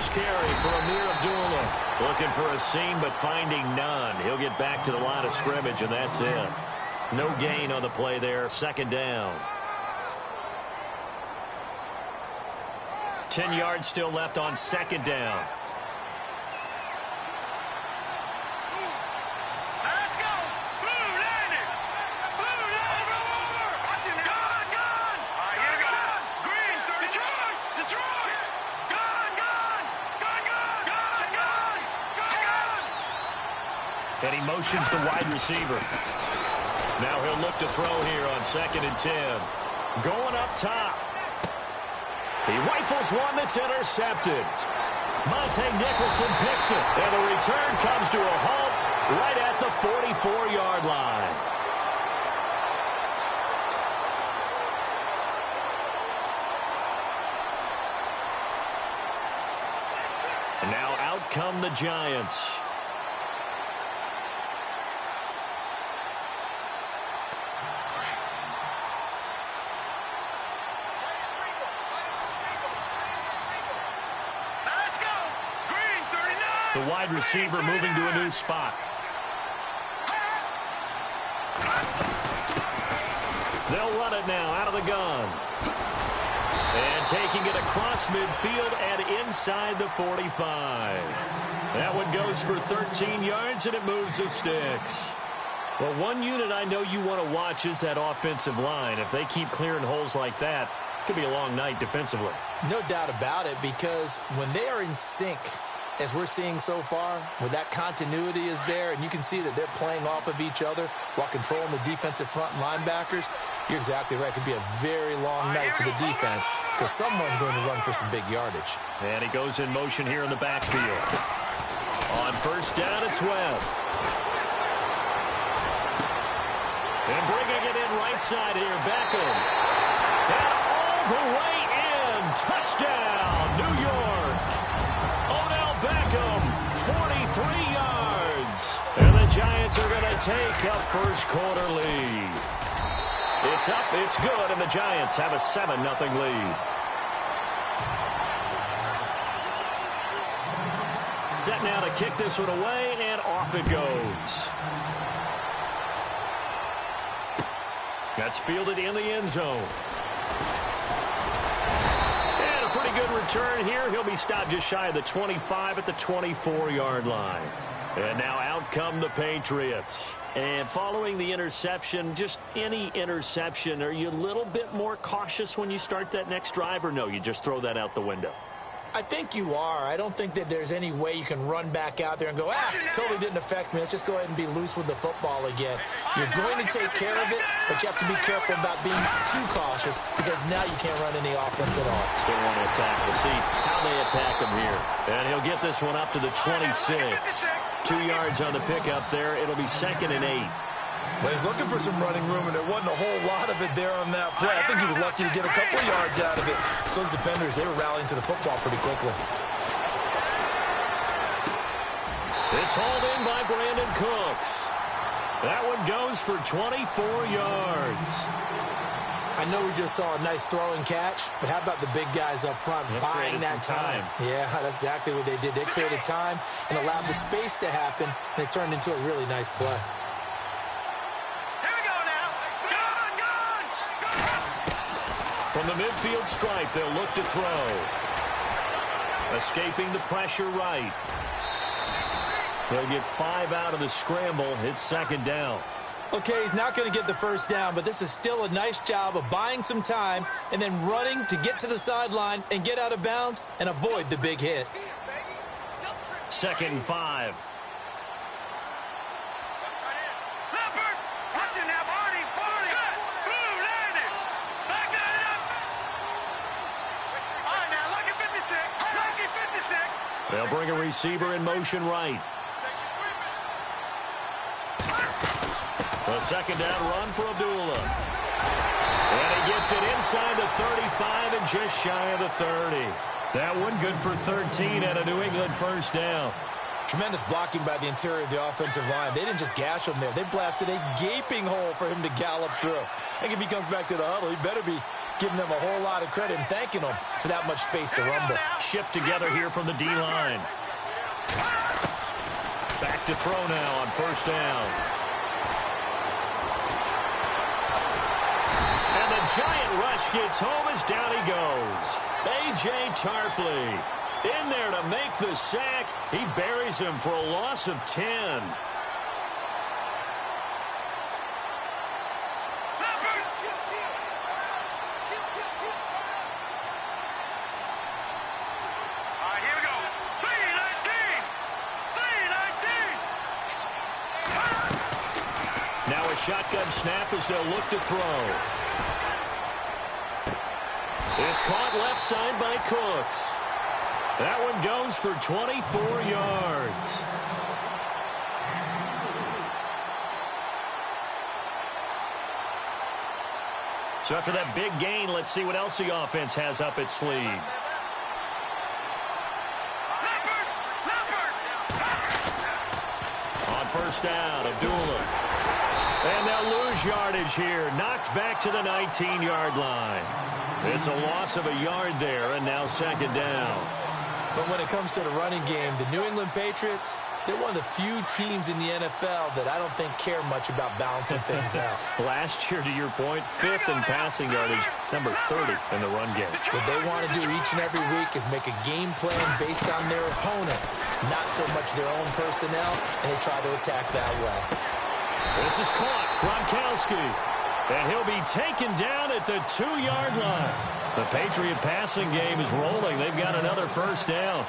first carry for Amir Abdullah. Looking for a seam, but finding none. He'll get back to the line of scrimmage, and that's it. No gain on the play there. Second down. 10 yards still left on second down. And he motions the wide receiver. Now he'll look to throw here on 2nd and 10. Going up top. He rifles one that's intercepted. Monte Nicholson picks it. And the return comes to a halt right at the 44-yard line. And now out come the Giants. The wide receiver moving to a new spot. They'll run it now out of the gun. And taking it across midfield and inside the 45. That one goes for 13 yards, and it moves the sticks. Well, one unit I know you want to watch is that offensive line. If they keep clearing holes like that, it could be a long night defensively. No doubt about it, because when they are in sync, as we're seeing so far, where that continuity is there, and you can see that they're playing off of each other while controlling the defensive front linebackers, you're exactly right. It could be a very long night for the defense because someone's going to run for some big yardage. And he goes in motion here in the backfield. On first down, it's Webb. And bringing it in right side here, Beckham. And all the way in. Touchdown, New York. Beckham, 43 yards. And the Giants are going to take a first quarter lead. It's up, it's good, and the Giants have a 7-0 lead. Set now to kick this one away, and off it goes. That's fielded in the end zone. Good return here. He'll be stopped just shy of the 25 at the 24-yard line. And now out come the Patriots. And following the interception, just any interception, are you a little bit more cautious when you start that next drive, or no, you just throw that out the window? I think you are. I don't think that there's any way you can run back out there and go, totally didn't affect me. Let's just go ahead and be loose with the football again. You're going to take care of it, but you have to be careful about being too cautious because now you can't run any offense at all. Still want to attack. We'll see how they attack him here. And he'll get this one up to the 26. 2 yards on the pickup there. It'll be 2nd and 8. Well, he's looking for some running room, and there wasn't a whole lot of it there on that play. I think he was lucky to get a couple of yards out of it. So those defenders, they were rallying to the football pretty quickly. It's hauled in by Brandon Cooks. That one goes for 24 yards. I know we just saw a nice throw and catch, but how about the big guys up front buying that time? Yeah, that's exactly what they did. They created time and allowed the space to happen, and it turned into a really nice play. From the midfield stripe, they'll look to throw. Escaping the pressure right. They'll get 5 out of the scramble. It's 2nd down. Okay, he's not going to get the first down, but this is still a nice job of buying some time and then running to get to the sideline and get out of bounds and avoid the big hit. 2nd and 5. They'll bring a receiver in motion right. The 2nd down run for Abdullah. And he gets it inside the 35 and just shy of the 30. That one good for 13 and a New England first down. Tremendous blocking by the interior of the offensive line. They didn't just gash him there. They blasted a gaping hole for him to gallop through. I think if he comes back to the huddle, he better be giving them a whole lot of credit and thanking them for that much space to rumble. Shift together here from the D-line. Back to throw now on first down. And the giant rush gets home as down he goes. A.J. Tarpley in there to make the sack. He buries him for a loss of 10. Now a shotgun snap as they'll look to throw. It's caught left side by Cooks. That one goes for 24 yards. So after that big gain, let's see what else the offense has up its sleeve. On first down, Abdullah. And they'll lose yardage here. Knocked back to the 19-yard line. It's a loss of a yard there, and now second down. But when it comes to the running game, the New England Patriots, they're one of the few teams in the NFL that I don't think care much about balancing things out. Last year, to your point, 5th in passing yardage, number 30 in the run game. What they want to do each and every week is make a game plan based on their opponent, not so much their own personnel, and they try to attack that way. This is caught. Gronkowski. And he'll be taken down at the 2-yard line. The Patriot passing game is rolling. They've got another first down.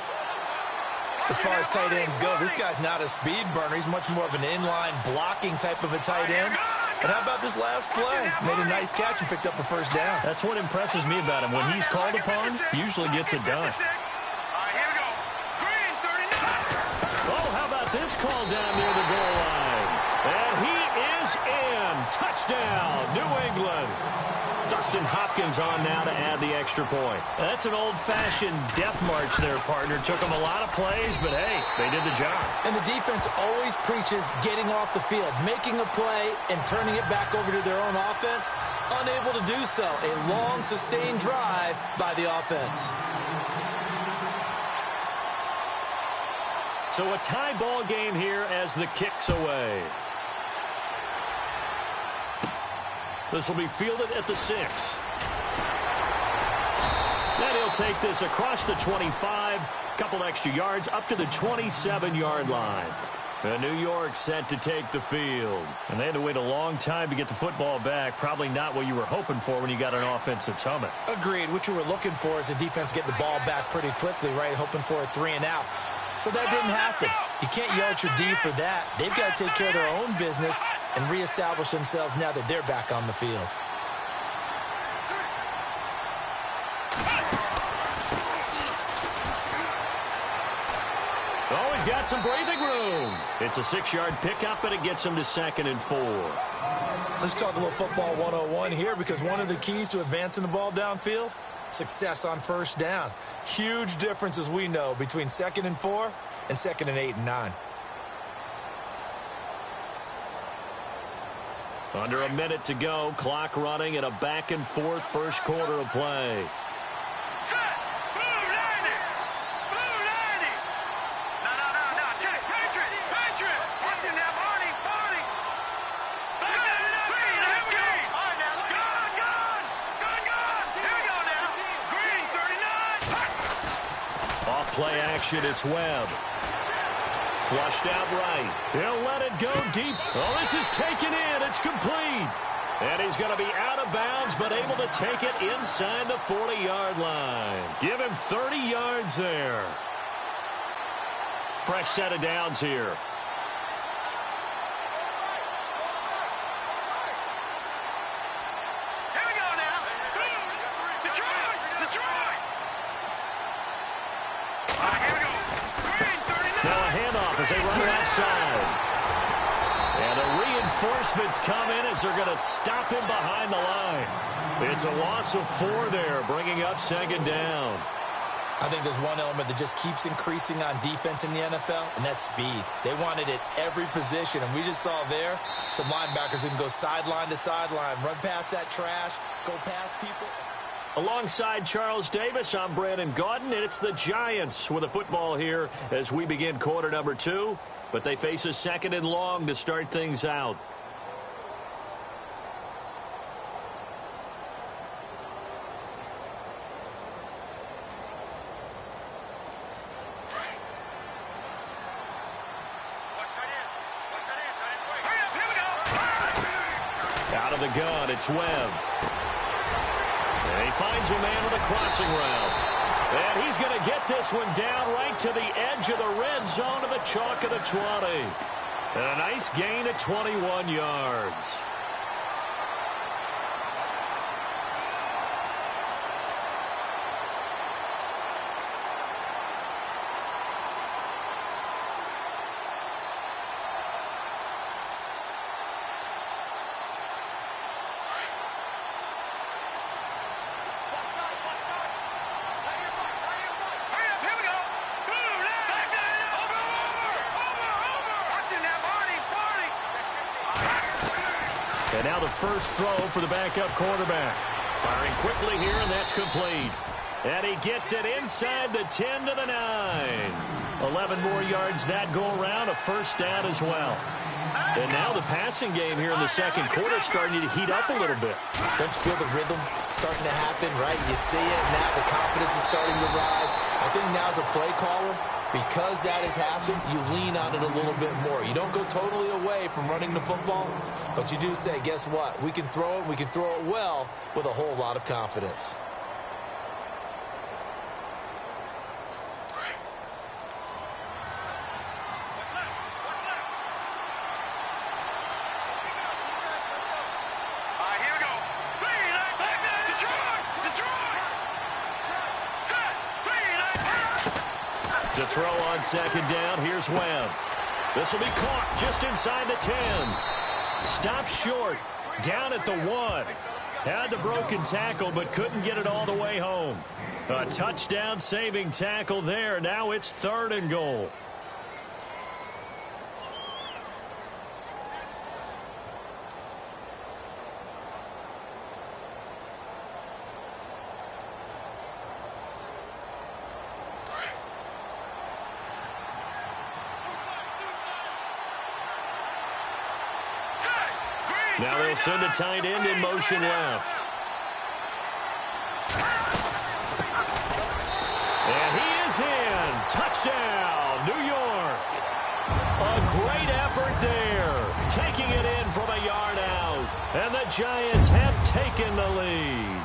As far as tight ends go, this guy's not a speed burner. He's much more of an inline blocking type of a tight end. And how about this last play? Made a nice catch and picked up a first down. That's what impresses me about him. When he's called upon, he usually gets it done. Oh, how about this call down near the goal line? And he is in. Touchdown, New England. Dustin Hopkins on now to add the extra point. That's an old-fashioned death march there, partner. Took them a lot of plays, but hey, they did the job. And the defense always preaches getting off the field, making a play, and turning it back over to their own offense. Unable to do so. A long, sustained drive by the offense. So a tie ball game here as the kick's away. This will be fielded at the 6. Then he'll take this across the 25. Couple extra yards up to the 27-yard line. And New York set to take the field. And they had to wait a long time to get the football back. Probably not what you were hoping for when you got an offense that's humming. Agreed. What you were looking for is the defense get the ball back pretty quickly, right? Hoping for a 3 and out. So that didn't happen. You can't yell at your D for that. They've got to take care of their own business and reestablish themselves now that they're back on the field. Oh, he's got some breathing room. It's a 6-yard pickup, and it gets him to 2nd and 4. Let's talk a little football 101 here, because one of the keys to advancing the ball downfield, success on first down. Huge difference, as we know, between 2nd and 4 and 2nd and 8 and 9. Under a minute to go, clock running, and a back-and-forth first quarter of play. Play action, it's Webb. Flushed out right. He'll let it go deep. Oh, this is taken in. It's complete. And he's going to be out of bounds, but able to take it inside the 40-yard line. Give him 30 yards there. Fresh set of downs here. As they run it outside. And the reinforcements come in as they're going to stop him behind the line. It's a loss of 4 there, bringing up 2nd down. I think there's one element that just keeps increasing on defense in the NFL, and that's speed. They want it at every position, and we just saw there some linebackers who can go sideline to sideline, run past that trash, go past people. Alongside Charles Davis, I'm Brandon Gaudin, and it's the Giants with a football here as we begin quarter number 2. But they face a 2nd and long to start things out. Out of the gun, it's Webb. And he finds a man with a crossing route. And he's going to get this one down right to the edge of the red zone of the chalk of the 20. And a nice gain of 21 yards. And now the first throw for the backup quarterback. Firing quickly here, and that's complete. And he gets it inside the 10 to the 9. 11 more yards that go around, a first down as well. And now the passing game here in the second quarter starting to heat up a little bit. Don't you feel the rhythm starting to happen, right? You see it, now the confidence is starting to rise. I think now as a play caller, because that has happened, you lean on it a little bit more. You don't go totally away from running the football, but you do say, guess what? We can throw it, we can throw it well with a whole lot of confidence. To throw on second down, here's Webb. This will be caught just inside the 10. Stopped short, down at the 1. Had the broken tackle, but couldn't get it all the way home. A touchdown saving tackle there. Now it's 3rd and goal. Now they'll send a tight end in motion left. And he is in. Touchdown, New York. A great effort there. Taking it in from a yard out. And the Giants have taken the lead.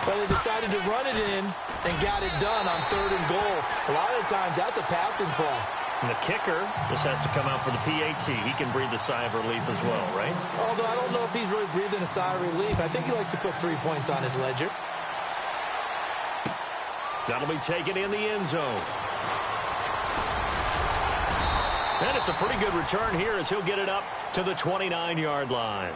Well, they decided to run it in and got it done on 3rd and goal. A lot of times that's a passing play. And the kicker, this has to come out for the PAT. He can breathe a sigh of relief as well, right? Although I don't know if he's really breathing a sigh of relief. I think he likes to put 3 points on his ledger. That'll be taken in the end zone. And it's a pretty good return here as he'll get it up to the 29-yard line.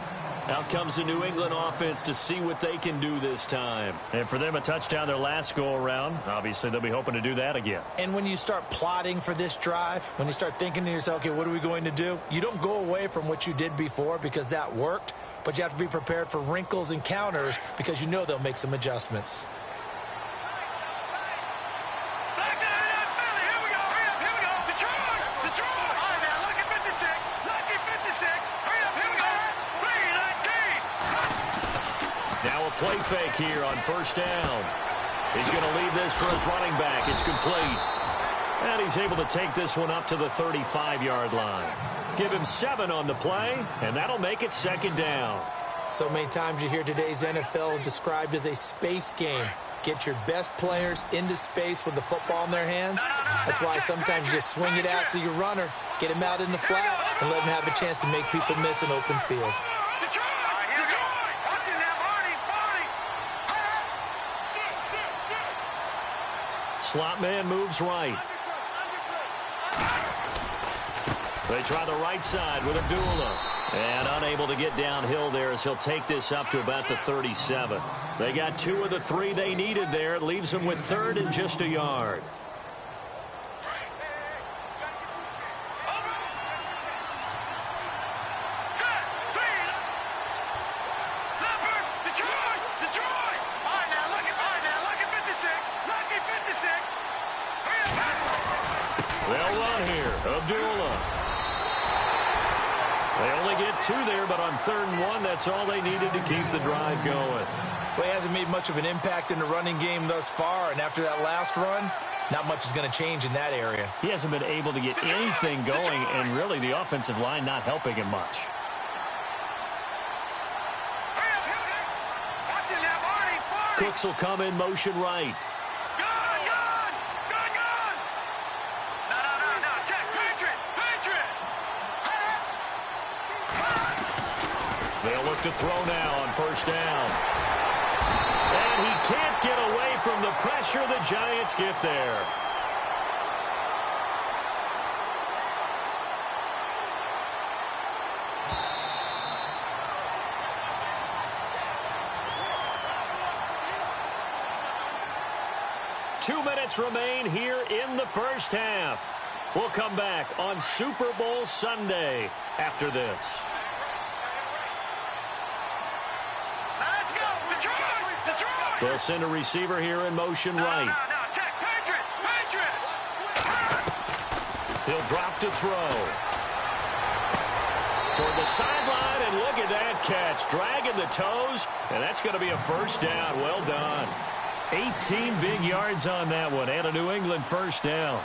Out comes the New England offense to see what they can do this time. And for them, a touchdown their last go-around. Obviously, they'll be hoping to do that again. And when you start plotting for this drive, when you start thinking to yourself, okay, what are we going to do? You don't go away from what you did before because that worked, but you have to be prepared for wrinkles and counters because you know they'll make some adjustments. Play fake here on first down. He's going to leave this for his running back. It's complete. And he's able to take this one up to the 35-yard line. Give him 7 on the play, and that'll make it 2nd down. So many times you hear today's NFL described as a space game. Get your best players into space with the football in their hands. That's why sometimes you just swing it out to your runner, get him out in the flat, and let him have a chance to make people miss an open field. Slot man moves right. They try the right side with Abdullah. And unable to get downhill there as he'll take this up to about the 37. They got 2 of the 3 they needed there. It leaves them with 3rd and just a yard. They'll run here. Abdullah. They only get 2 there, but on 3rd and 1, that's all they needed to keep the drive going. Well, he hasn't made much of an impact in the running game thus far, and after that last run, not much is going to change in that area. He hasn't been able to get anything going, and really the offensive line not helping him much. Cooks will come in motion right. They'll look to throw now on 1st down. And he can't get away from the pressure. The Giants get there. Two minutes remain here in the first half. We'll come back on Super Bowl Sunday after this. They'll send a receiver here in motion right. He'll drop to throw. Toward the sideline, and look at that catch. Dragging the toes, and that's going to be a 1st down. Well done. 18 big yards on that one, and a New England 1st down.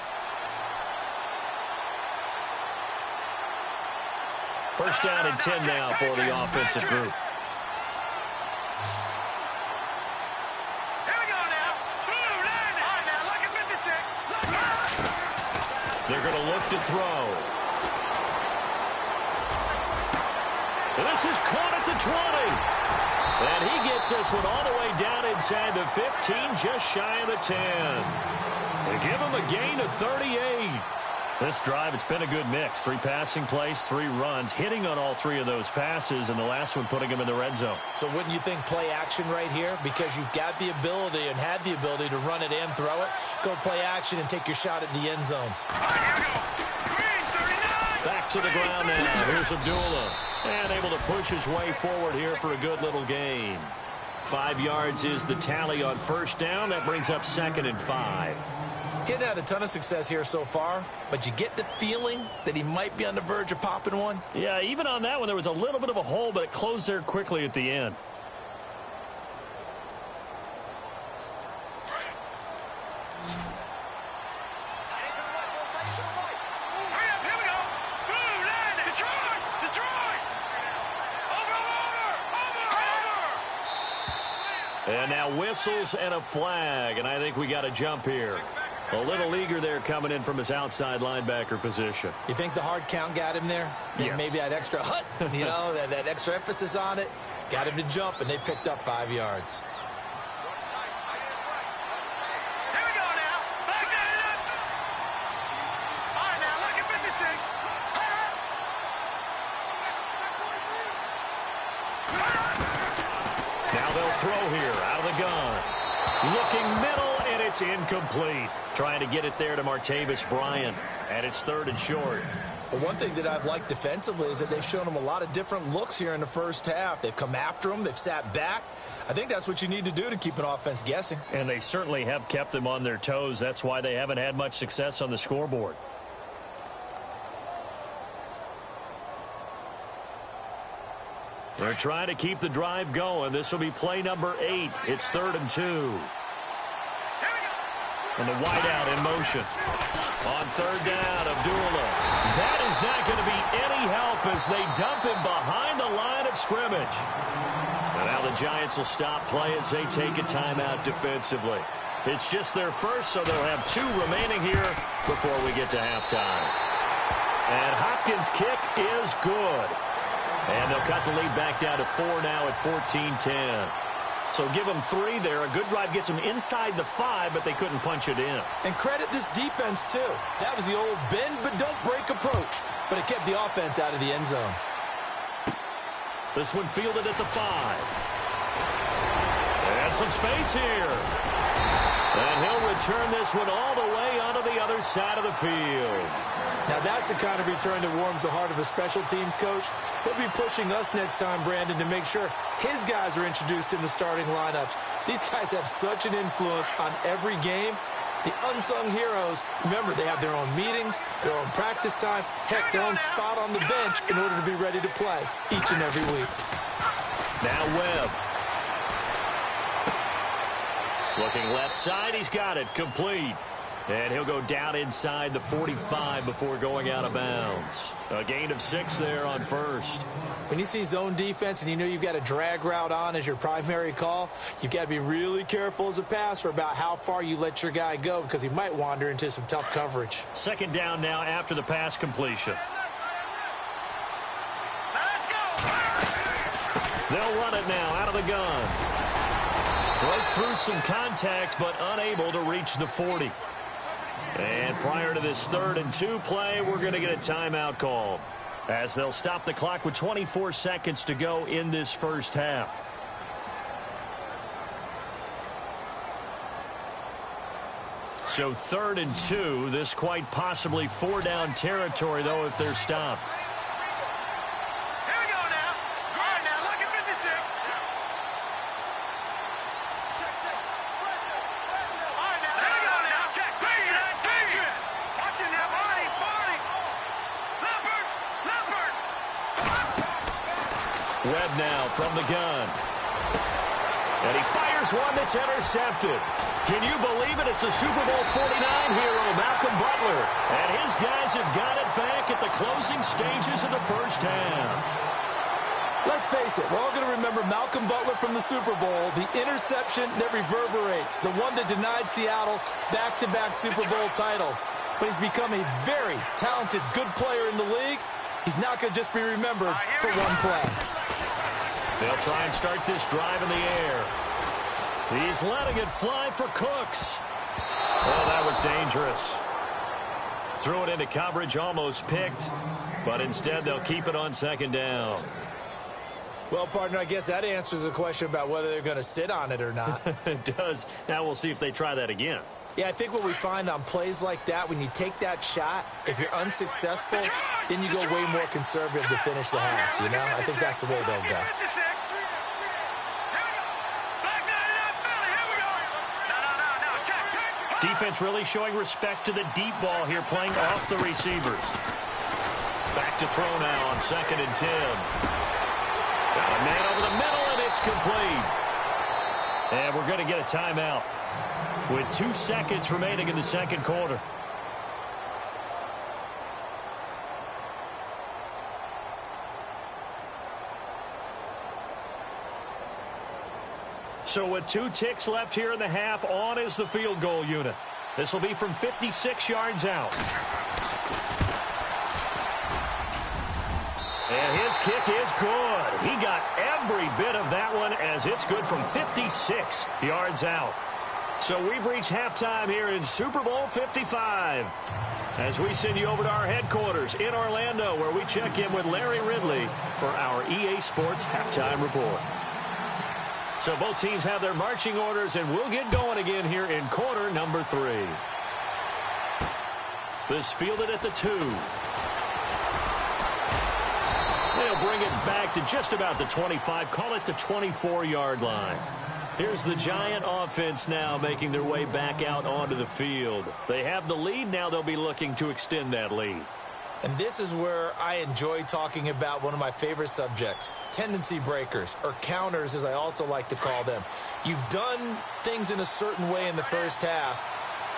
1st down and 10 now for the offensive group. They're going to look to throw. This is caught at the 20. And he gets this one all the way down inside the 15, just shy of the 10. They give him a gain of 38. This drive, it's been a good mix. 3 passing plays, 3 runs, hitting on all 3 of those passes, and the last one putting him in the red zone. So wouldn't you think play action right here? Because you've got the ability and had the ability to run it and throw it. Go play action and take your shot at the end zone. Back to the ground now. Here's Abdullah. And able to push his way forward here for a good little gain. 5 yards is the tally on 1st down. That brings up 2nd and 5. Getting had a ton of success here so far, but you get the feeling that he might be on the verge of popping one. Yeah, even on that one, there was a little bit of a hole, but it closed there quickly at the end. And now whistles and a flag, and I think we got a jump here. A little eager there coming in from his outside linebacker position. You think the hard count got him there? Yes. Maybe that extra hut, you know, that extra emphasis on it. Got him to jump, and they picked up 5 yards. Here we go now. Back that up. All right, now look at 56. Now they'll throw here out of the gun. Looking middle, and it's incomplete. Trying to get it there to Martavis Bryant. And it's 3rd and short. Well, one thing that I've liked defensively is that they've shown him a lot of different looks here in the first half. They've come after him. They've sat back. I think that's what you need to do to keep an offense guessing. And they certainly have kept them on their toes. That's why they haven't had much success on the scoreboard. They're trying to keep the drive going. This will be play number 8. It's 3rd and 2. And the wideout in motion. On 3rd down, Abdullah. That is not going to be any help as they dump him behind the line of scrimmage. And now the Giants will stop play as they take a timeout defensively. It's just their first, so they'll have 2 remaining here before we get to halftime. And Hopkins' kick is good. And they'll cut the lead back down to 4 now at 14-10. So give them 3 there. A good drive gets them inside the 5, but they couldn't punch it in. And credit this defense, too. That was the old bend but don't break approach. But it kept the offense out of the end zone. This one fielded at the 5. And some space here. And he'll return this one all the way onto the other side of the field. Now that's the kind of return that warms the heart of a special teams coach. He'll be pushing us next time, Brandon, to make sure his guys are introduced in the starting lineups. These guys have such an influence on every game. The unsung heroes, remember, they have their own meetings, their own practice time, heck, their own spot on the bench in order to be ready to play each and every week. Now Webb. Looking left side, he's got it, complete. And he'll go down inside the 45 before going out of bounds. A gain of 6 there on first. When you see zone defense and you know you've got a drag route on as your primary call, you've got to be really careful as a passer about how far you let your guy go because he might wander into some tough coverage. Second down now after the pass completion. Let's go! They'll run it now out of the gun. Broke through some contact but unable to reach the 40. And prior to this 3rd and 2 play, we're going to get a timeout call as they'll stop the clock with 24 seconds to go in this first half. So 3rd and 2, this quite possibly 4-down territory, though, if they're stopped. Here we go now. All right, now look at 56. All right, now there we go now. Check. Patriot. Watching now. Barney. Leopard. Webb now from the gun. And he fires one that's intercepted. Can you believe it? It's a Super Bowl 49 hero, Malcolm Butler. And his guys have got it back at the closing stages of the first half. Let's face it, we're all going to remember Malcolm Butler from the Super Bowl, the interception that reverberates, the one that denied Seattle back-to-back Super Bowl titles. But he's become a very talented, good player in the league. He's not going to just be remembered for one play. They'll try and start this drive in the air. He's letting it fly for Cooks. Oh, that was dangerous. Threw it into coverage, almost picked. But instead, they'll keep it on 2nd down. Well, partner, I guess that answers the question about whether they're going to sit on it or not. It does. Now we'll see if they try that again. Yeah, I think what we find on plays like that, when you take that shot, if you're unsuccessful, then you go way more conservative to finish the half, you know? I think that's the way they'll go. Defense really showing respect to the deep ball here, playing off the receivers. Back to throw now on 2nd and 10. Got a man over the middle, and it's complete. And we're going to get a timeout with 2 seconds remaining in the 2nd quarter. So with 2 ticks left here in the half, on is the field goal unit. This will be from 56 yards out. And his kick is good. He got every bit of that one as it's good from 56 yards out. So we've reached halftime here in Super Bowl 55. As we send you over to our headquarters in Orlando, where we check in with Larry Ridley for our EA Sports Halftime Report. So both teams have their marching orders, and we'll get going again here in quarter number 3. This fielded at the 2. They'll bring it back to just about the 25, call it the 24-yard line. Here's the Giant offense now making their way back out onto the field. They have the lead. Now they'll be looking to extend that lead. And this is where I enjoy talking about one of my favorite subjects, tendency breakers, or counters as I also like to call them. You've done things in a certain way in the first half,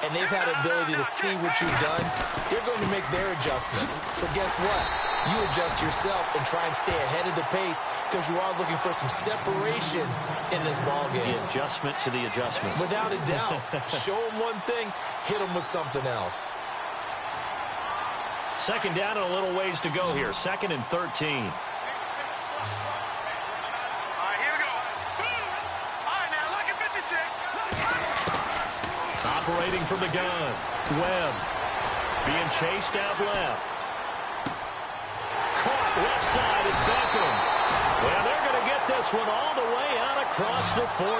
and they've had the ability to see what you've done. They're going to make their adjustments. So guess what? You adjust yourself and try and stay ahead of the pace because you are looking for some separation in this ballgame. The adjustment to the adjustment. Without a doubt. Show them one thing, hit them with something else. 2nd down and a little ways to go here. 2nd and 13. All right, here we go. All right, now look at 56. Operating from the gun. Webb being chased out left. Caught left side. It's Beckham. Well, they're going to get this one all the way out across the 45.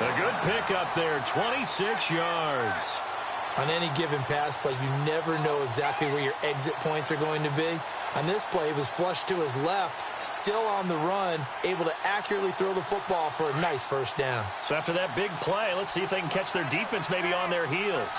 A good pickup there, 26 yards. On any given pass play, you never know exactly where your exit points are going to be. On this play, he was flushed to his left, still on the run, able to accurately throw the football for a nice first down. So after that big play, let's see if they can catch their defense maybe on their heels.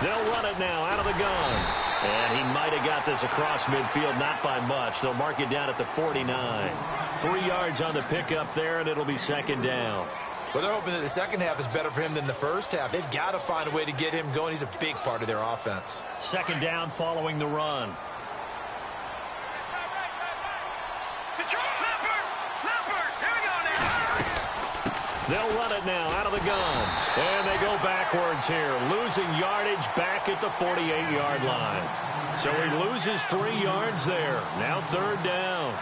They'll run it now out of the gun. And he might have got this across midfield, not by much. They'll mark it down at the 49. 3 yards on the pickup there, and it'll be second down. Well, they're hoping that the second half is better for him than the first half. They've got to find a way to get him going. He's a big part of their offense. Second down following the run. They'll run it now out of the gun. And they go backwards here, losing yardage back at the 48-yard line. So he loses 3 yards there. Now third down.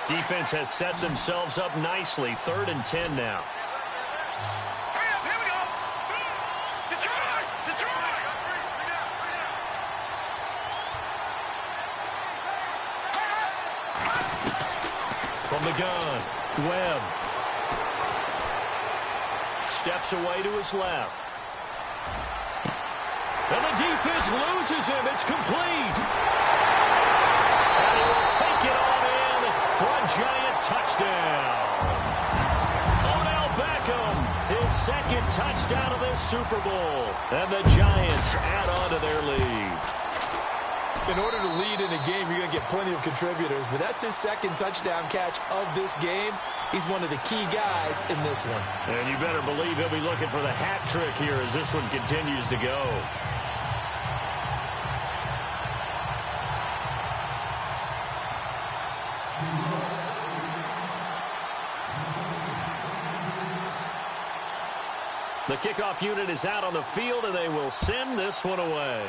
Defense has set themselves up nicely. 3rd and 10 now. Here we go. Detroit! Detroit! From the gun, Webb. Steps away to his left. And the defense loses him. It's complete. And he will take it on in for a giant touchdown. Odell Beckham, his second touchdown of this Super Bowl. And the Giants add on to their lead. In order to lead in a game, you're going to get plenty of contributors, but that's his second touchdown catch of this game. He's one of the key guys in this one. And you better believe he'll be looking for the hat trick here as this one continues to go. The kickoff unit is out on the field, and they will send this one away.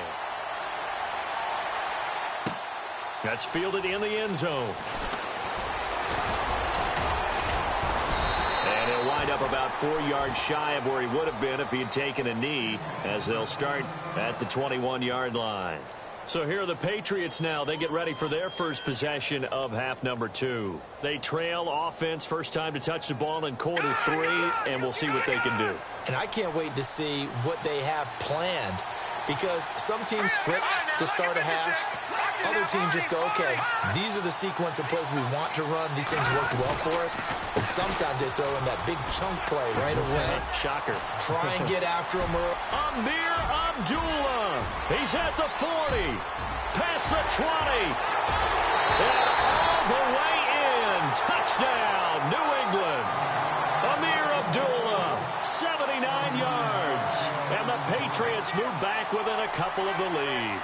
That's fielded in the end zone. And he'll wind up about 4 yards shy of where he would have been if he had taken a knee, as they'll start at the 21-yard line. So here are the Patriots now. They get ready for their first possession of half number 2. They trail offense, first time to touch the ball in quarter 3, and we'll see what they can do. And I can't wait to see what they have planned, because some teams script to start a half. Other teams just go, okay, these are the sequence of plays we want to run. These things worked well for us. And sometimes they throw in that big chunk play right away. Shocker. Try and get after him. Amir Abdullah. He's at the 40. Past the 20. And all the way in. Touchdown, New England. Amir Abdullah, 79 yards. And the Patriots move back within a couple of the lead.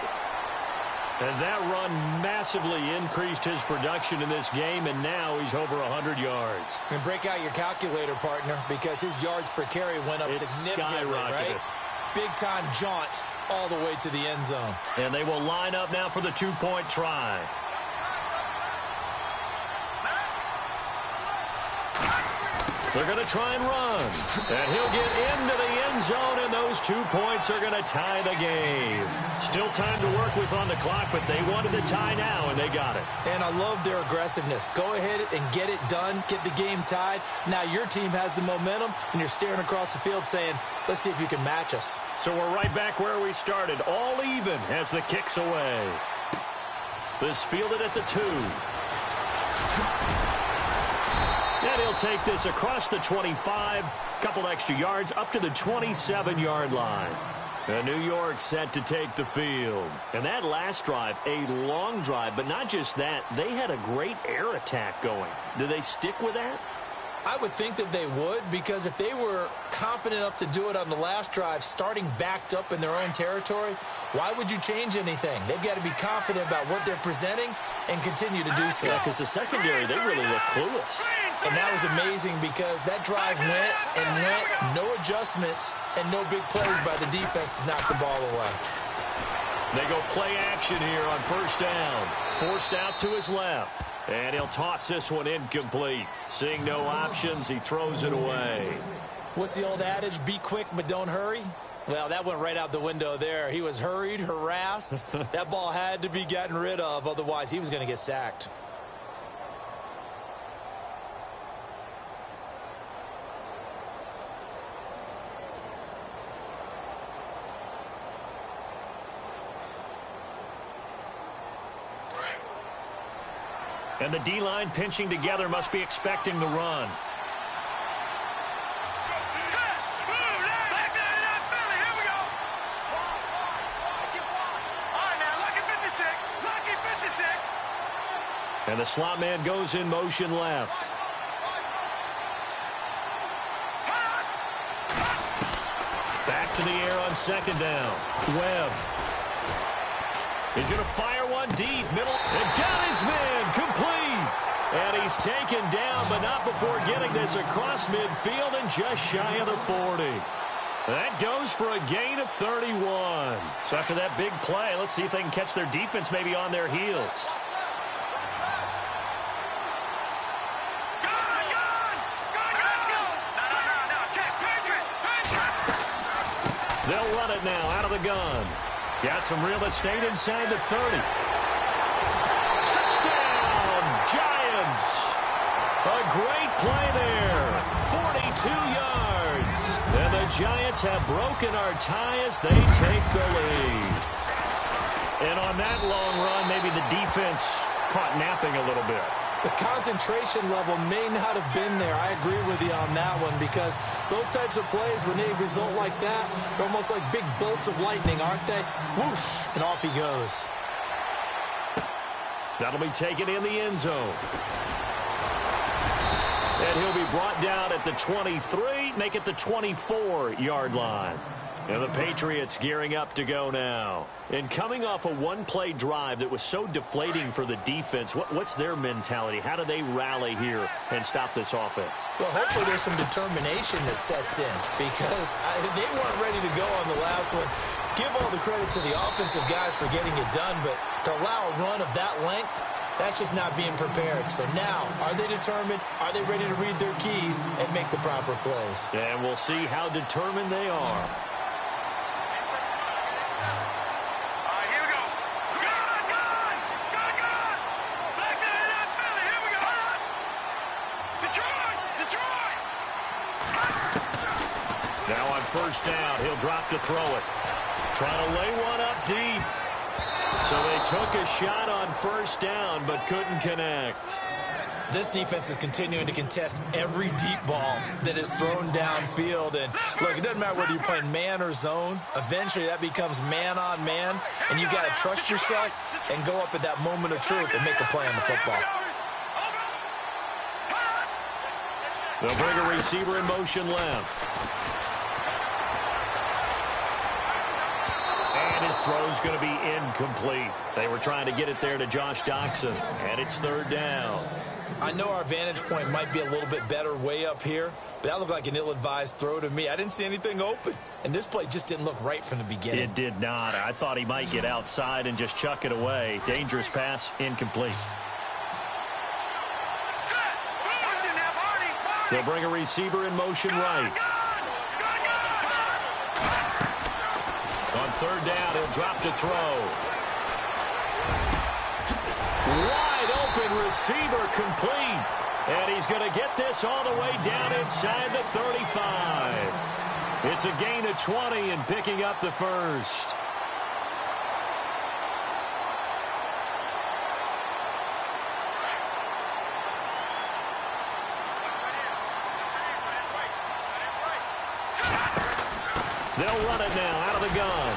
And that run massively increased his production in this game, and now he's over 100 yards. And break out your calculator, partner, because his yards per carry went up significantly, right? Big-time jaunt all the way to the end zone. And they will line up now for the two-point try. They're going to try and run. And he'll get into the end zone, and those 2 points are going to tie the game. Still time to work with on the clock, but they wanted the tie now, and they got it. And I love their aggressiveness. Go ahead and get it done. Get the game tied. Now your team has the momentum, and you're staring across the field saying, let's see if you can match us. So we're right back where we started, all even as the kick's away. This fielded at the 2. And he'll take this across the 25, couple extra yards up to the 27-yard line. And New York set to take the field. And that last drive, a long drive, but not just that, they had a great air attack going. Do they stick with that? I would think that they would, because if they were confident enough to do it on the last drive, starting backed up in their own territory, why would you change anything? They've got to be confident about what they're presenting and continue to do so. Yeah, because the secondary, they really look clueless. And that was amazing because that drive went and went, no adjustments, and no big plays by the defense to knock the ball away. They go play action here on first down. Forced out to his left. And he'll toss this one incomplete. Seeing no options, he throws it away. What's the old adage? Be quick, but don't hurry? Well, that went right out the window there. He was hurried, harassed. That ball had to be gotten rid of, otherwise he was going to get sacked. And the D-line pinching together must be expecting the run. And the slot man goes in motion left. Back to the air on second down. Webb. He's going to fire one deep. Middle. And got his man. Complete. And he's taken down, but not before getting this across midfield and just shy of the 40. That goes for a gain of 31. So after that big play, let's see if they can catch their defense maybe on their heels. They'll run it now out of the gun. Got some real estate inside the 30. Touchdown, Giants. A great play there. 42 yards. And the Giants have broken our tie as they take the lead. And on that long run, maybe the defense caught napping a little bit. The concentration level may not have been there. I agree with you on that one because those types of plays, when they result like that, they're almost like big bolts of lightning, aren't they? Whoosh, and off he goes. That'll be taken in the end zone. And he'll be brought down at the 23, make it the 24-yard line. And the Patriots gearing up to go now. And coming off a one-play drive that was so deflating for the defense, what's their mentality? How do they rally here and stop this offense? Well, hopefully there's some determination that sets in because they weren't ready to go on the last one. Give all the credit to the offensive guys for getting it done, but to allow a run of that length, that's just not being prepared. So now, are they determined? Are they ready to read their keys and make the proper plays? And we'll see how determined they are. Now on first down, he'll drop to throw it. Trying to lay one up deep. So they took a shot on first down, but couldn't connect. This defense is continuing to contest every deep ball that is thrown downfield. And, look, it doesn't matter whether you're playing man or zone. Eventually, that becomes man on man, and you've got to trust yourself and go up at that moment of truth and make a play on the football. They'll bring a receiver in motion left. And his throw's going to be incomplete. They were trying to get it there to Josh Doxson, and it's third down. I know our vantage point might be a little bit better way up here, but that looked like an ill-advised throw to me. I didn't see anything open, and this play just didn't look right from the beginning. It did not. I thought he might get outside and just chuck it away. Dangerous pass, incomplete. They'll bring a receiver in motion right. On third down, he'll drop to throw. Wide open receiver complete. And he's going to get this all the way down inside the 35. It's a gain of 20 and picking up the first. They'll run it now out of the gun.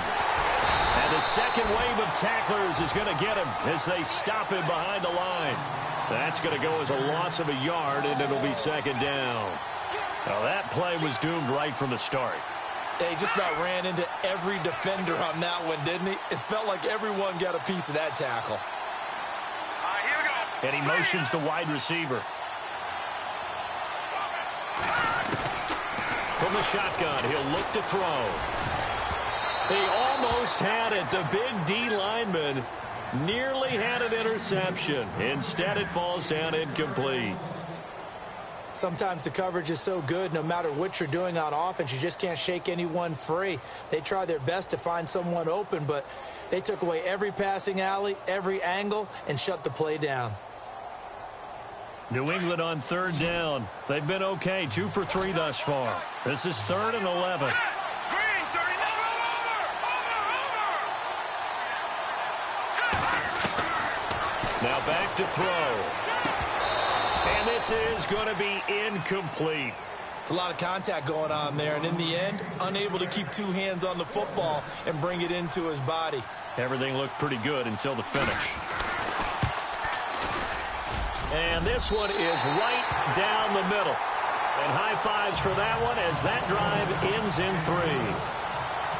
And the second wave of tacklers is going to get him as they stop him behind the line. That's going to go as a loss of a yard, and it'll be second down. Now, that play was doomed right from the start. They just about ran into every defender on that one, didn't he? It felt like everyone got a piece of that tackle. Here we go. And he motions the wide receiver. From the shotgun, he'll look to throw. He almost had it. The big D lineman nearly had an interception. Instead, it falls down incomplete. Sometimes the coverage is so good, no matter what you're doing on offense, you just can't shake anyone free. They try their best to find someone open, but they took away every passing alley, every angle, and shut the play down. New England on third down. They've been okay, 2 for 3 thus far. This is 3rd and 11. Green, 30, Now back to throw. This is going to be incomplete. It's a lot of contact going on there, and in the end, unable to keep two hands on the football and bring it into his body. Everything looked pretty good until the finish. And this one is right down the middle. And high fives for that one as that drive ends in 3.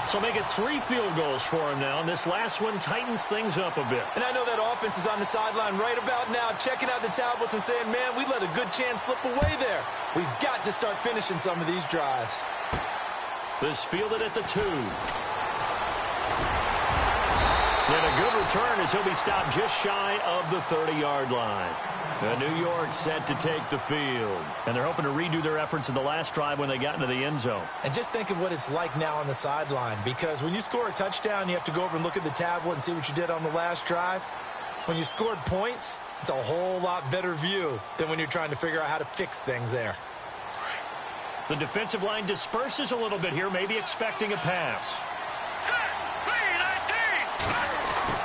So make it 3 field goals for him now, and this last one tightens things up a bit. And I know that offense is on the sideline right about now, checking out the tablets and saying, man, we let a good chance slip away there. We've got to start finishing some of these drives. This fielded at the 2. And a good return as he'll be stopped just shy of the 30-yard line. And New York set to take the field. And they're hoping to redo their efforts in the last drive when they got into the end zone. And just think of what it's like now on the sideline, because when you score a touchdown, you have to go over and look at the tablet and see what you did on the last drive. When you scored points, it's a whole lot better view than when you're trying to figure out how to fix things there. The defensive line disperses a little bit here, maybe expecting a pass.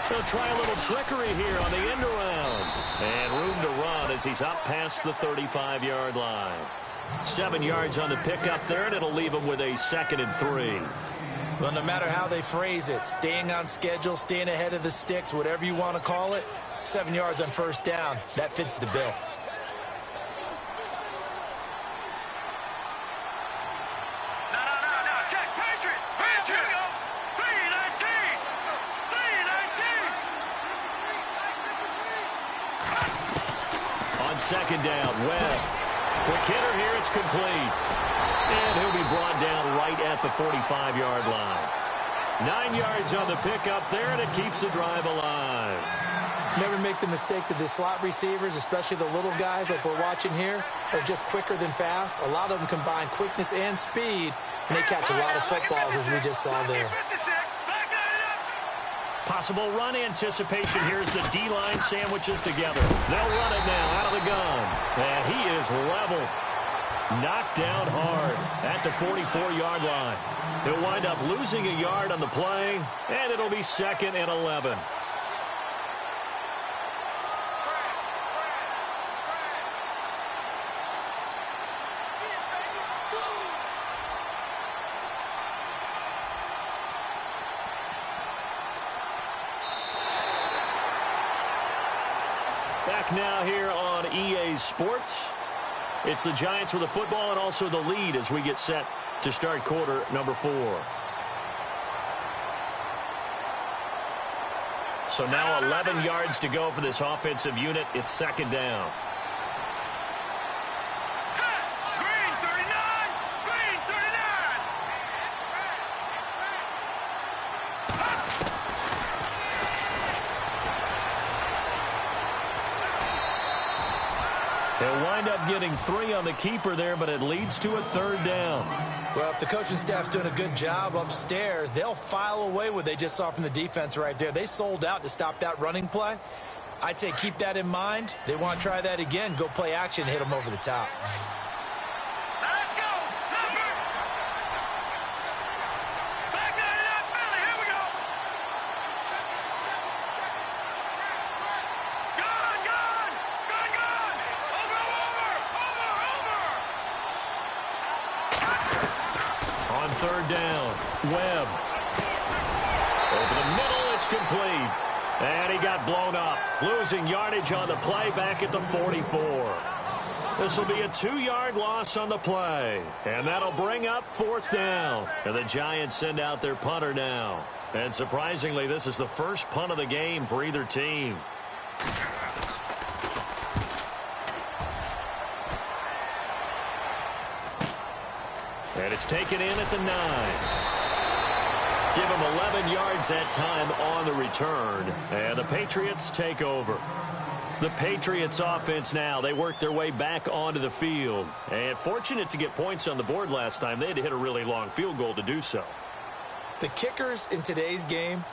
They'll try a little trickery here on the end around. And room to run as he's up past the 35-yard line. 7 yards on the pickup there, and it'll leave him with a 2nd and 3. Well, no matter how they phrase it, staying on schedule, staying ahead of the sticks, whatever you want to call it, 7 yards on first down, that fits the bill. Check, Patriots. Here we go. 319. 319. On 2nd down, Webb. Quick hitter here, it's complete. And he'll be brought down right at the 45-yard line. 9 yards on the pickup there, and it keeps the drive alive. Never make the mistake that the slot receivers, especially the little guys like we're watching here, are just quicker than fast. A lot of them combine quickness and speed, and they catch a lot of footballs, as we just saw there. Possible run anticipation. Here's the D-line sandwiches together. They'll run it now out of the gun. And he is leveled. Knocked down hard at the 44-yard line. He'll wind up losing a yard on the play, and it'll be 2nd and 11. Back now here on EA Sports. It's the Giants with the football and also the lead as we get set to start quarter number 4. So now 11 yards to go for this offensive unit. It's 2nd down. Green 39. Green 39. They'll wind up getting 3 on the keeper there, but it leads to a 3rd down. Well, if the coaching staff's doing a good job upstairs, they'll file away what they just saw from the defense right there. They sold out to stop that running play. I'd say keep that in mind. They want to try that again, go play action, hit them over the top. Now let's go. Number. Back that it up, Philly. Here we go. Gone, gone. Gone, gone. Over. On 3rd down, Webb. Over the middle, it's complete. And he got blown up. Losing yardage on the play back at the 44. This will be a 2-yard loss on the play. And that'll bring up 4th down. And the Giants send out their punter now. And surprisingly, this is the first punt of the game for either team. And it's taken in at the 9. Give him 11 yards that time on the return. And the Patriots take over. The Patriots offense now, they work their way back onto the field. And fortunate to get points on the board last time. They had to hit a really long field goal to do so. The kickers in today's game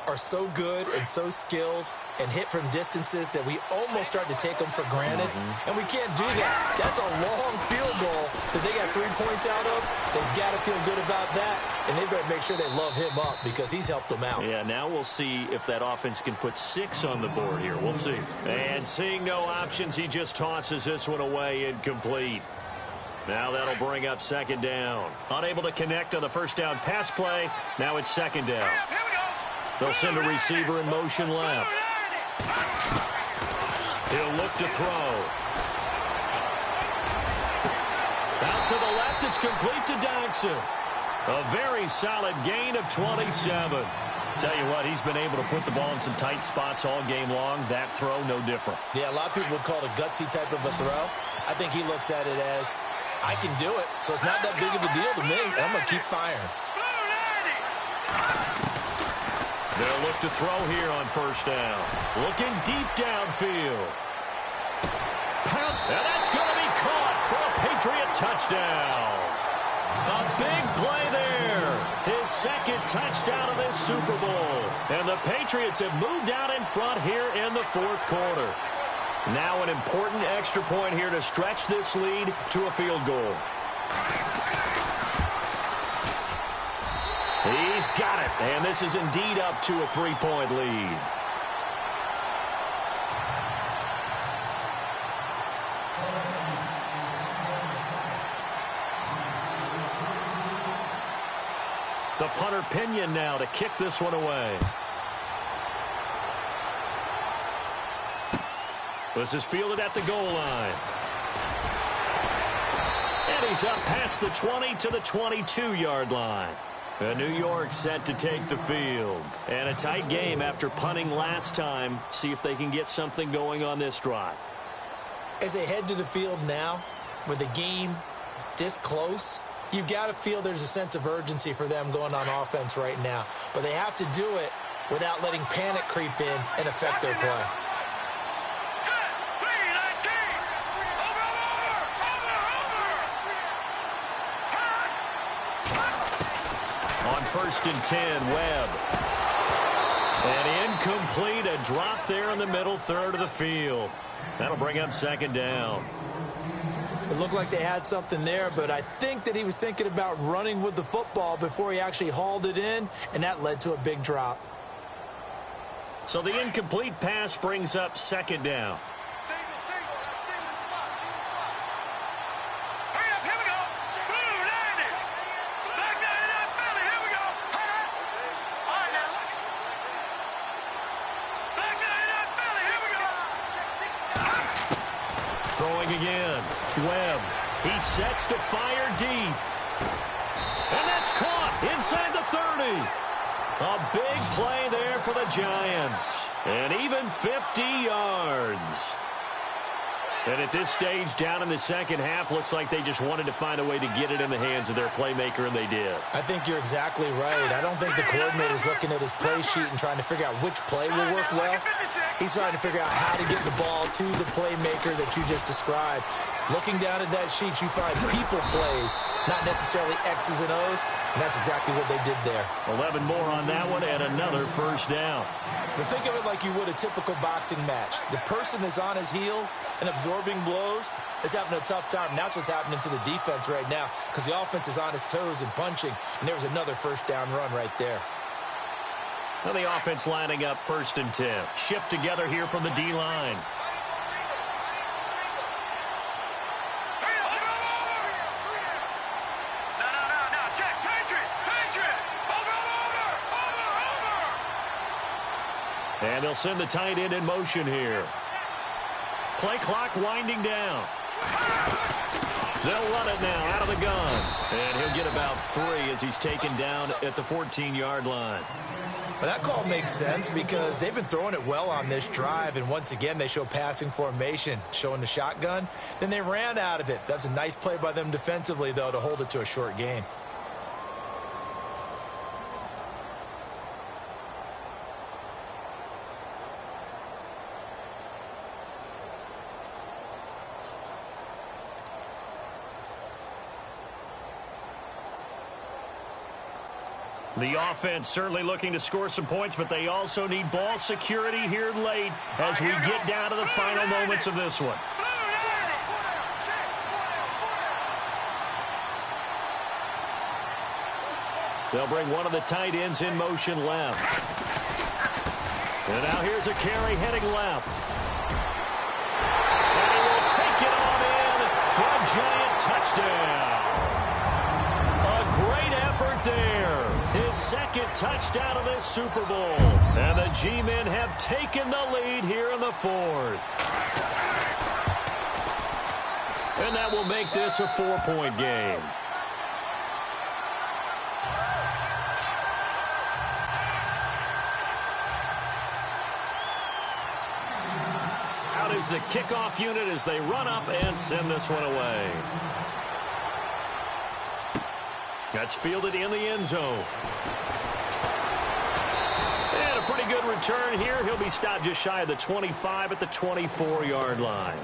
are so good and so skilled and hit from distances that we almost start to take them for granted, and we can't do that. That's a long field goal that they got 3 points out of. They've got to feel good about that, and they better make sure they love him up because he's helped them out. Yeah, now we'll see if that offense can put 6 on the board here. We'll see. And seeing no options, he just tosses this one away, incomplete. Now that'll bring up second down. Unable to connect on the first down pass play. Now it's second down. They'll send a receiver in motion left. He'll look to throw. Out to the left, it's complete to Dodson. A very solid gain of 27. Tell you what, he's been able to put the ball in some tight spots all game long. That throw, no different. Yeah, a lot of people would call it a gutsy type of a throw. I think he looks at it as, I can do it, so it's not that big of a deal to me. I'm going to keep firing. They'll look to throw here on first down. Looking deep downfield. And that's going to be caught for a Patriot touchdown. A big play there. His second touchdown of this Super Bowl. And the Patriots have moved out in front here in the fourth quarter. Now an important extra point here to stretch this lead to a field goal. He's got it, and this is indeed up to a 3-point lead. The punter Pinion now to kick this one away. This is fielded at the goal line. And he's up past the 20 to the 22-yard line. New York set to take the field. And a tight game after punting last time. See if they can get something going on this drive. As they head to the field now, with the game this close, you've got to feel there's a sense of urgency for them going on offense right now. But they have to do it without letting panic creep in and affect their play. On 1st and 10, Webb. And incomplete, a drop there in the middle third of the field. That'll bring up second down. It looked like they had something there, but I think that he was thinking about running with the football before he actually hauled it in, and that led to a big drop. So the incomplete pass brings up second down. Throwing again. Webb. He sets to fire deep. And that's caught inside the 30. A big play there for the Giants. And even 50 yards. And at this stage, down in the second half, looks like they just wanted to find a way to get it in the hands of their playmaker, and they did. I think you're exactly right. I don't think the coordinator's looking at his play sheet and trying to figure out which play will work well. He's trying to figure out how to get the ball to the playmaker that you just described. Looking down at that sheet, you find people plays, not necessarily X's and O's, and that's exactly what they did there. 11 more on that one and another first down. But think of it like you would a typical boxing match. The person that's on his heels and absorbing blows is having a tough time, and that's what's happening to the defense right now because the offense is on his toes and punching, and there was another first down run right there. Now the offense lining up 1st and 10. Shift together here from the D-line. And they'll send the tight end in motion here. Play clock winding down. They'll run it now out of the gun. And he'll get about 3 as he's taken down at the 14-yard line. Well, that call makes sense because they've been throwing it well on this drive, and once again they show passing formation, showing the shotgun. Then they ran out of it. That's a nice play by them defensively, though, to hold it to a short gain. The offense certainly looking to score some points, but they also need ball security here late as we get down to the final moments of this one. They'll bring one of the tight ends in motion left. And now here's a carry heading left. And he will take it on in for a giant touchdown. A great effort there. His second touchdown of this Super Bowl. And the G-men have taken the lead here in the fourth. And that will make this a 4-point game. Out is the kickoff unit as they run up and send this one away. That's fielded in the end zone. And a pretty good return here. He'll be stopped just shy of the 25 at the 24-yard line.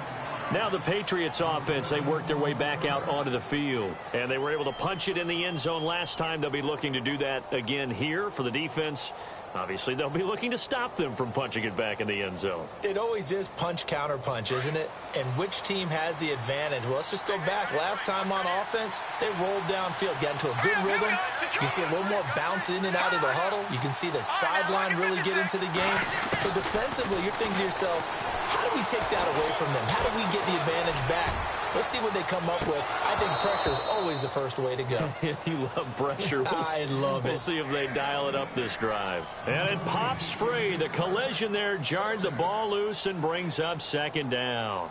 Now the Patriots offense, they worked their way back out onto the field. And they were able to punch it in the end zone last time. They'll be looking to do that again here for the defense. Obviously, they'll be looking to stop them from punching it back in the end zone. It always is punch-counter-punch, isn't it? And which team has the advantage? Well, let's just go back. Last time on offense, they rolled downfield, got into a good rhythm. You can see a little more bounce in and out of the huddle. You can see the sideline really get into the game. So defensively, you're thinking to yourself, how do we take that away from them? How do we get the advantage back? Let's see what they come up with. I think pressure is always the first way to go. You love pressure. I love it. We'll see if they dial it up this drive. And it pops free. The collision there jarred the ball loose and brings up second down.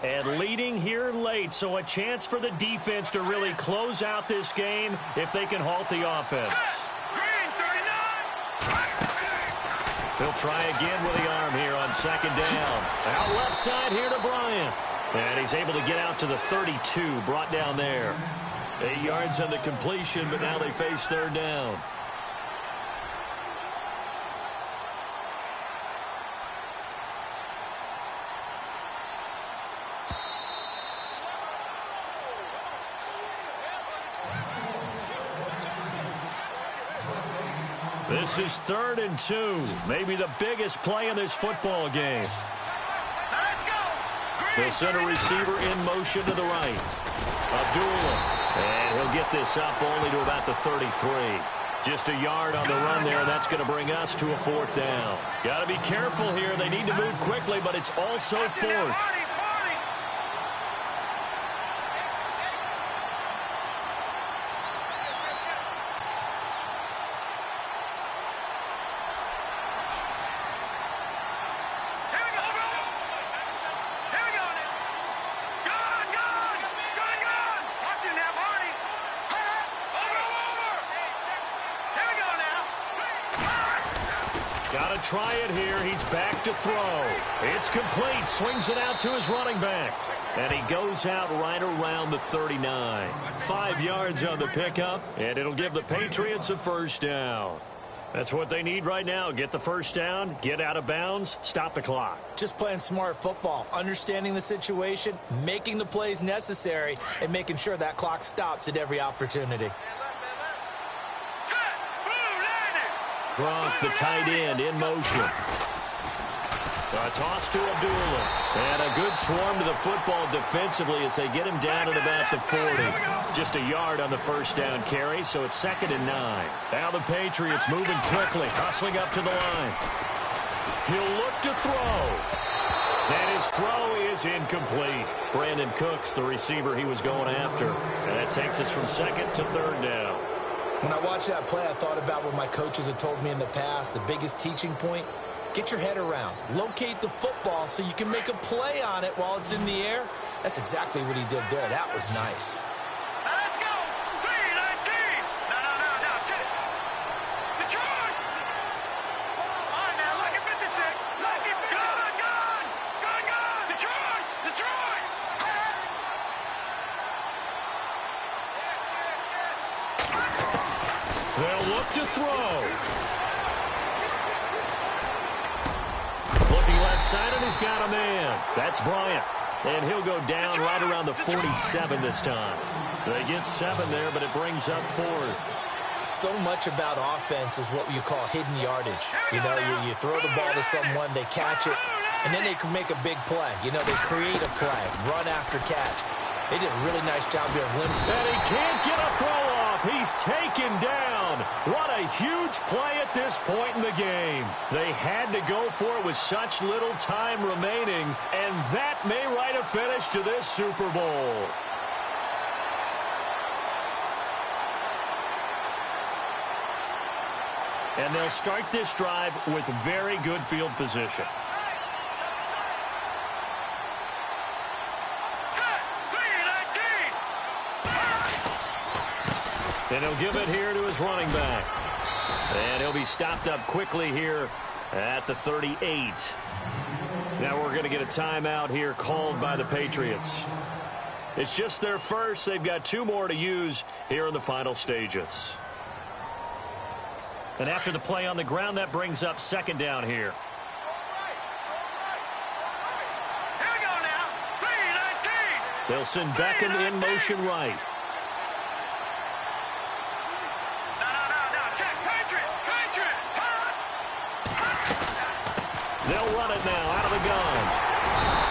And leading here late, so a chance for the defense to really close out this game if they can halt the offense. He'll try again with the arm here on second down. Out left side here to Bryant. And he's able to get out to the 32, brought down there. 8 yards on the completion, but now they face third down. This is 3rd and 2. Maybe the biggest play in this football game. The center receiver in motion to the right. Abdullah. And he'll get this up only to about the 33. Just a yard on the run there. That's going to bring us to a 4th down. Got to be careful here. They need to move quickly, but it's also 4th. Got to try it here. He's back to throw. It's complete. Swings it out to his running back. And he goes out right around the 39. 5 yards on the pickup, and it'll give the Patriots a 1st down. That's what they need right now. Get the 1st down, get out of bounds, stop the clock. Just playing smart football, understanding the situation, making the plays necessary, and making sure that clock stops at every opportunity. Gronk, the tight end, in motion. A toss to Abdullah. And a good swarm to the football defensively as they get him down at about the 40. Just a yard on the 1st down carry, so it's 2nd and 9. Now the Patriots moving quickly, hustling up to the line. He'll look to throw. And his throw is incomplete. Brandon Cooks, the receiver he was going after. And that takes us from 2nd to 3rd down. When I watched that play, I thought about what my coaches had told me in the past. The biggest teaching point, get your head around. Locate the football so you can make a play on it while it's in the air. That's exactly what he did there. That was nice. Now let's go. 3-19. No. Detroit. All right, now, lucky 56. Lucky 56. Gun. Detroit. They'll look to throw. Looking left side, and he's got a man. That's Bryant. And he'll go down right around the 47 this time. They get 7 there, but it brings up 4th. So much about offense is what you call hidden yardage. You know, you throw the ball to someone, they catch it, and then they can make a big play. You know, they create a play, run after catch. They did a really nice job here of limiting. And he can't get a throw off. He's taken down. What a huge play at this point in the game. They had to go for it with such little time remaining, and that may write a finish to this Super Bowl. And they'll start this drive with very good field position. And he'll give it here to his running back. And he'll be stopped up quickly here at the 38. Now we're going to get a timeout here called by the Patriots. It's just their first. They've got 2 more to use here in the final stages. And after the play on the ground, that brings up 2nd down here. Here we go now. 3-19. They'll send Beckham in motion right. They'll run it now out of the gun.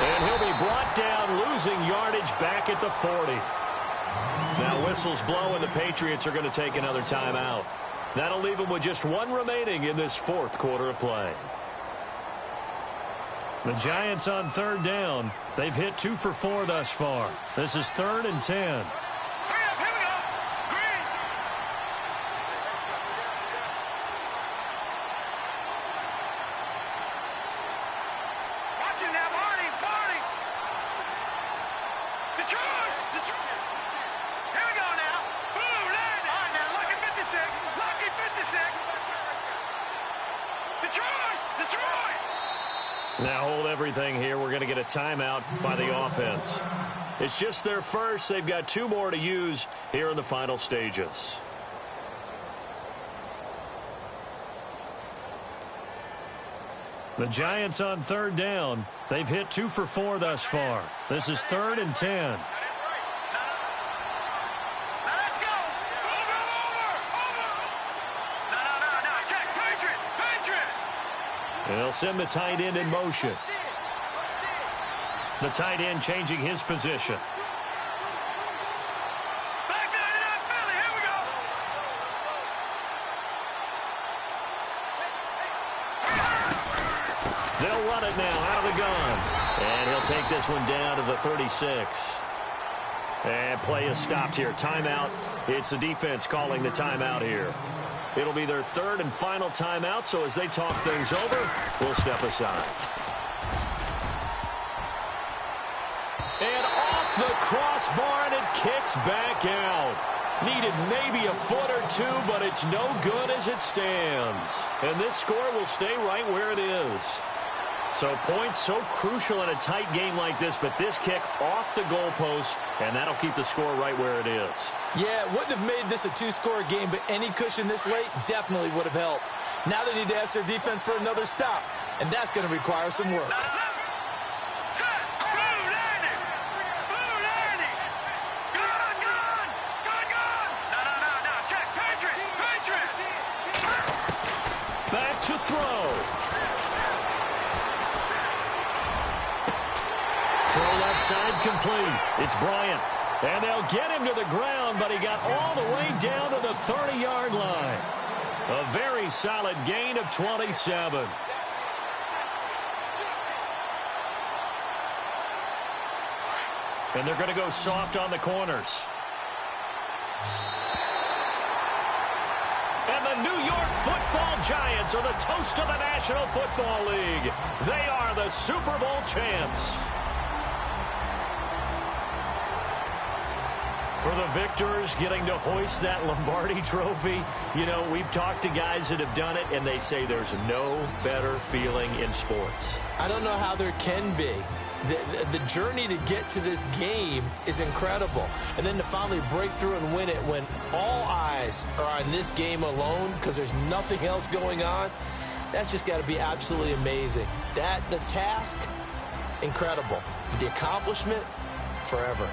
And he'll be brought down, losing yardage back at the 40. Now whistles blow, and the Patriots are going to take another timeout. That'll leave them with just 1 remaining in this 4th quarter of play. The Giants on 3rd down. They've hit 2 for 4 thus far. This is 3rd and 10. Now hold everything here. We're going to get a timeout by the offense. It's just their first. They've got 2 more to use here in the final stages. The Giants on 3rd down. They've hit 2 for 4 thus far. This is 3rd and 10. They'll send the tight end in motion. The tight end changing his position. They'll run it now out of the gun. And he'll take this one down to the 36. And play is stopped here. Timeout. It's the defense calling the timeout here. It'll be their 3rd and final timeout, so as they talk things over, we'll step aside. And off the crossbar, and it kicks back out. Needed maybe a foot or 2, but it's no good as it stands. And this score will stay right where it is. So points so crucial in a tight game like this, but this kick off the goalpost, and that'll keep the score right where it is. Yeah, it wouldn't have made this a 2-score game, but any cushion this late definitely would have helped. Now they need to ask their defense for another stop, and that's going to require some work. Back to throw. Throw left side complete. It's Bryant. And they'll get him to the ground, but he got all the way down to the 30-yard line. A very solid gain of 27. And they're going to go soft on the corners. And the New York Football Giants are the toast of the National Football League. They are the Super Bowl champs. For the victors getting to hoist that Lombardi trophy, you know, we've talked to guys that have done it, and they say there's no better feeling in sports. I don't know how there can be. The journey to get to this game is incredible. And then to finally break through and win it when all eyes are on this game alone because there's nothing else going on, that's just got to be absolutely amazing. The task, incredible. The accomplishment, forever.